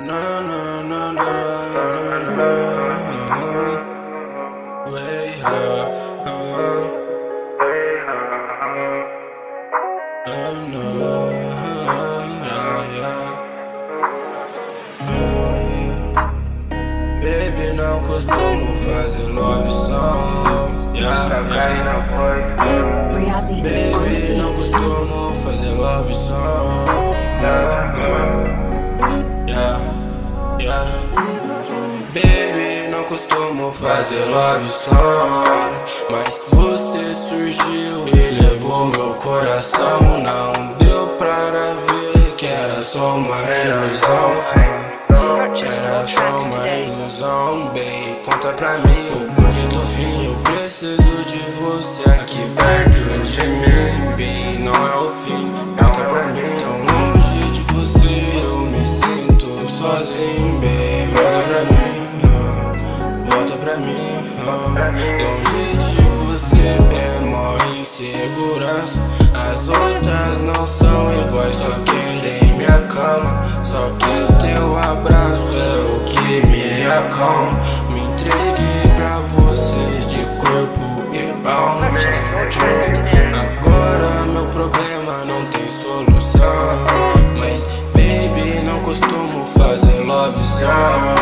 No, no, no, no, no. Way high, Baby, não costumo fazer love song. Baby, não costumo fazer love song. Baby, não costumo fazer love song, mas você surgiu e levou meu coração. Não deu pra ver que era só uma ilusão. Era só uma ilusão, bem. Conta pra mim o porquê do fim. Eu preciso de você aqui perto de mim, bem. Não é o fim, conta pra mim. Tão longe de você eu me sinto sozinho, bem. Volta pra mim, volta pra mim. Longe de você é mó insegurança. As outras não são iguais, só querem minha cama. Só que o teu abraço é o que me acalma. Me entreguei pra você de corpo e alma. Agora meu problema não tem solução, mas baby, não costumo fazer love song.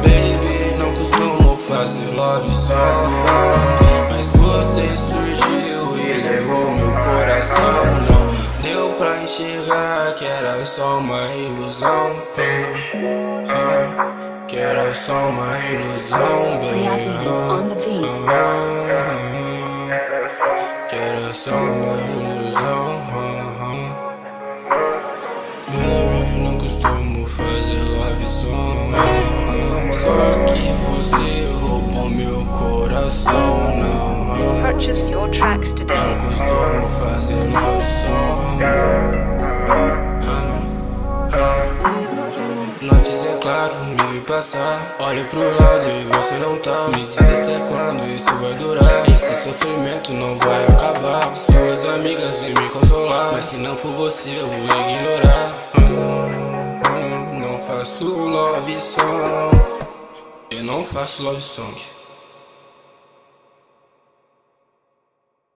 Baby, não costumo fazer love song, mas você surgiu e levou meu coração. Não deu pra enxergar que era só uma ilusão, que era só uma ilusão, baby. Que era só uma ilusão. Baby, não costumo fazer love song, só que você roubou meu coração. Não Purchase your tracks today. Não costumo fazer love song. Noites em claro, me passar. Olho pro lado e você não tá. Me diz até quando isso vai durar. Esse sofrimento não vai acabar. Suas amigas vêm me consolar, mas se não for você eu vou ignorar. Não faço love song. Eu não faço love song.